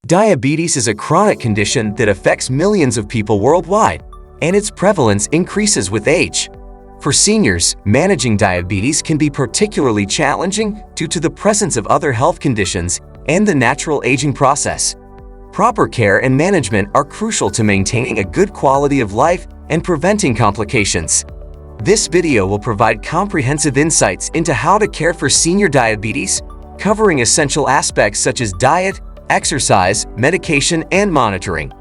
Diabetes is a chronic condition that affects millions of people worldwide, and its prevalence increases with age. For seniors, managing diabetes can be particularly challenging due to the presence of other health conditions and the natural aging process. Proper care and management are crucial to maintaining a good quality of life and preventing complications. This video will provide comprehensive insights into how to care for senior diabetes, covering essential aspects such as diet, exercise, medication, and monitoring.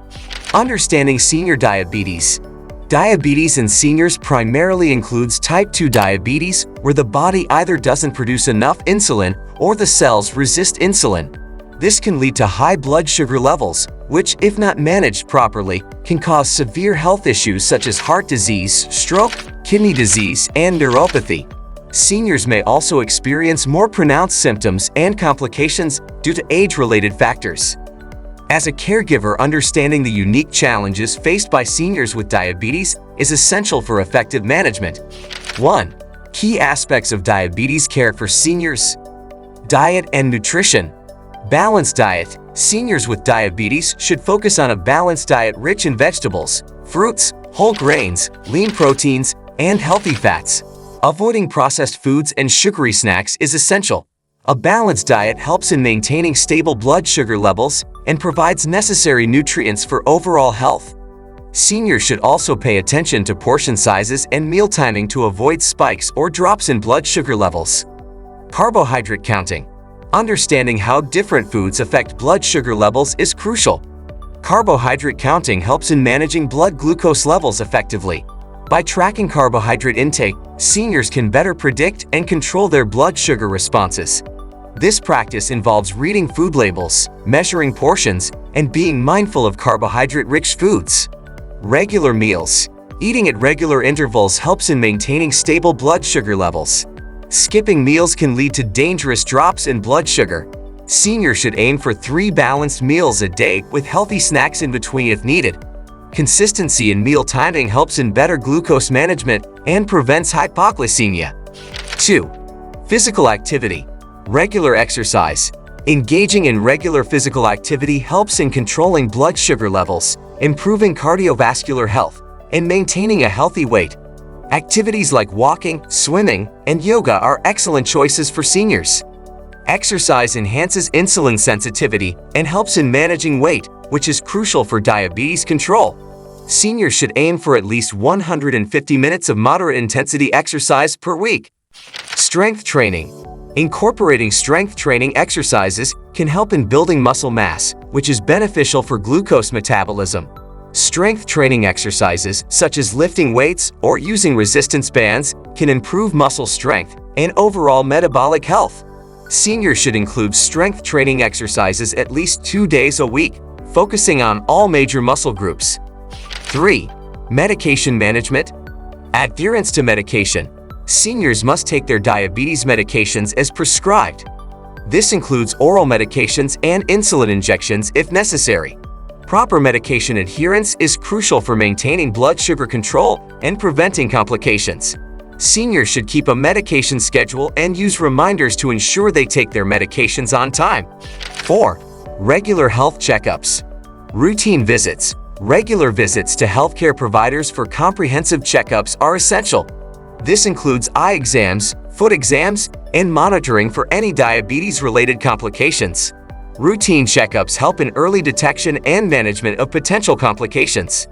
Understanding senior diabetes. Diabetes in seniors primarily includes type 2 diabetes, where the body either doesn't produce enough insulin or the cells resist insulin. This can lead to high blood sugar levels, which, if not managed properly, can cause severe health issues such as heart disease, stroke, kidney disease, and neuropathy. Seniors may also experience more pronounced symptoms and complications due to age-related factors. As a caregiver, understanding the unique challenges faced by seniors with diabetes is essential for effective management. 1. Key aspects of diabetes care for seniors. Diet and nutrition. Balanced diet. Seniors with diabetes should focus on a balanced diet rich in vegetables, fruits, whole grains, lean proteins, and healthy fats. Avoiding processed foods and sugary snacks is essential. A balanced diet helps in maintaining stable blood sugar levels and provides necessary nutrients for overall health. Seniors should also pay attention to portion sizes and meal timing to avoid spikes or drops in blood sugar levels. Carbohydrate counting. Understanding how different foods affect blood sugar levels is crucial. Carbohydrate counting helps in managing blood glucose levels effectively. By tracking carbohydrate intake, seniors can better predict and control their blood sugar responses. This practice involves reading food labels, measuring portions, and being mindful of carbohydrate-rich foods. Regular meals. Eating at regular intervals helps in maintaining stable blood sugar levels. Skipping meals can lead to dangerous drops in blood sugar. Seniors should aim for 3 balanced meals a day with healthy snacks in between if needed. Consistency in meal timing helps in better glucose management and prevents hypoglycemia. 2. Physical activity. Regular exercise. Engaging in regular physical activity helps in controlling blood sugar levels, improving cardiovascular health, and maintaining a healthy weight. Activities like walking, swimming, and yoga are excellent choices for seniors. Exercise enhances insulin sensitivity and helps in managing weight, which is crucial for diabetes control. Seniors should aim for at least 150 minutes of moderate-intensity exercise per week. Strength training. Incorporating strength training exercises can help in building muscle mass, which is beneficial for glucose metabolism. Strength training exercises, such as lifting weights or using resistance bands, can improve muscle strength and overall metabolic health. Seniors should include strength training exercises at least 2 days a week, focusing on all major muscle groups. 3. Medication management. Adherence to medication. Seniors must take their diabetes medications as prescribed. This includes oral medications and insulin injections if necessary. Proper medication adherence is crucial for maintaining blood sugar control and preventing complications. Seniors should keep a medication schedule and use reminders to ensure they take their medications on time. 4. Regular health checkups. Routine visits. Regular visits to healthcare providers for comprehensive checkups are essential. This includes eye exams, foot exams, and monitoring for any diabetes-related complications. Routine checkups help in early detection and management of potential complications.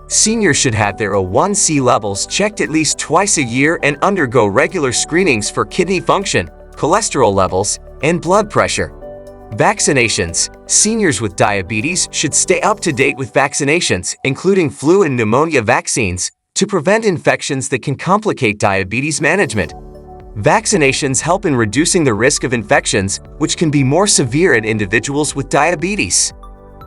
Seniors should have their A1C levels checked at least twice a year and undergo regular screenings for kidney function, cholesterol levels, and blood pressure. Vaccinations. Seniors with diabetes should stay up to date with vaccinations, including flu and pneumonia vaccines, to prevent infections that can complicate diabetes management. Vaccinations help in reducing the risk of infections, which can be more severe in individuals with diabetes.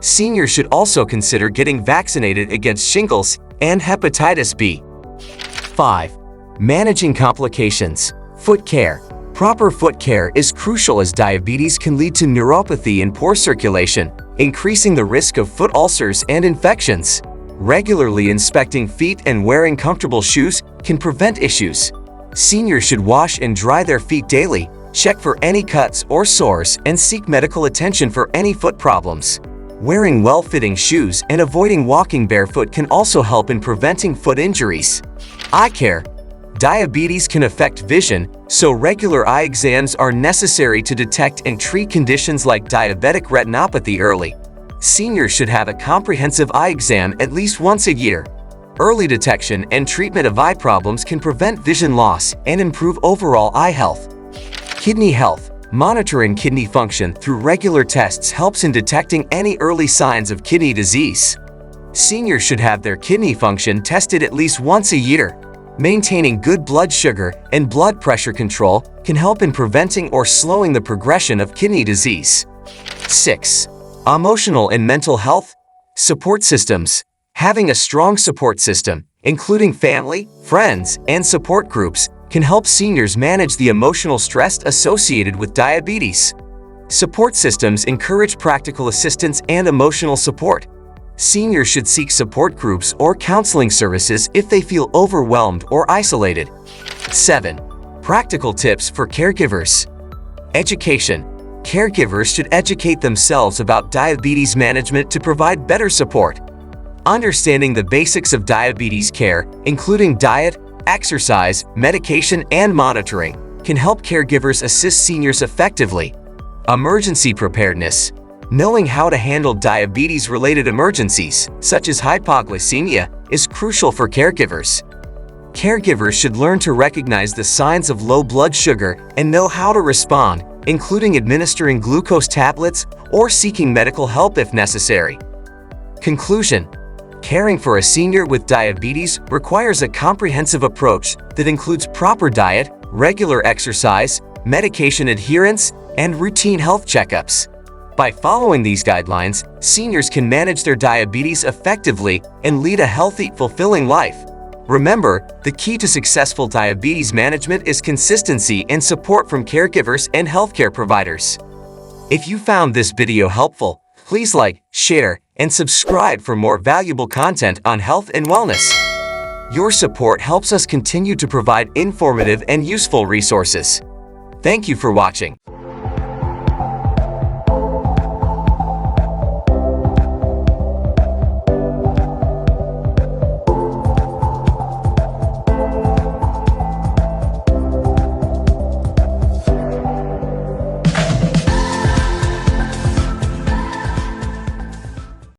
Seniors should also consider getting vaccinated against shingles and hepatitis B. 5. Managing complications. Foot care. Proper foot care is crucial as diabetes can lead to neuropathy and poor circulation, increasing the risk of foot ulcers and infections. Regularly inspecting feet and wearing comfortable shoes can prevent issues. Seniors should wash and dry their feet daily, check for any cuts or sores, and seek medical attention for any foot problems. Wearing well-fitting shoes and avoiding walking barefoot can also help in preventing foot injuries. Eye care. Diabetes can affect vision, so regular eye exams are necessary to detect and treat conditions like diabetic retinopathy early. Seniors should have a comprehensive eye exam at least once a year. Early detection and treatment of eye problems can prevent vision loss and improve overall eye health. Kidney health. Monitoring kidney function through regular tests helps in detecting any early signs of kidney disease. Seniors should have their kidney function tested at least once a year. Maintaining good blood sugar and blood pressure control can help in preventing or slowing the progression of kidney disease. 6. Emotional and mental health. Support systems. Having a strong support system, including family, friends, and support groups, can help seniors manage the emotional stress associated with diabetes. Support systems encourage practical assistance and emotional support. Seniors should seek support groups or counseling services if they feel overwhelmed or isolated. 7. Practical tips for caregivers. Education. Caregivers should educate themselves about diabetes management to provide better support. Understanding the basics of diabetes care, including diet, exercise, medication, and monitoring, can help caregivers assist seniors effectively. Emergency preparedness. Knowing how to handle diabetes-related emergencies, such as hypoglycemia, is crucial for caregivers. Caregivers should learn to recognize the signs of low blood sugar and know how to respond, including administering glucose tablets or seeking medical help if necessary. Conclusion. Caring for a senior with diabetes requires a comprehensive approach that includes proper diet, regular exercise, medication adherence, and routine health checkups. By following these guidelines, seniors can manage their diabetes effectively and lead a healthy, fulfilling life. Remember, the key to successful diabetes management is consistency and support from caregivers and healthcare providers. If you found this video helpful, please like, share, and subscribe for more valuable content on health and wellness. Your support helps us continue to provide informative and useful resources. Thank you for watching.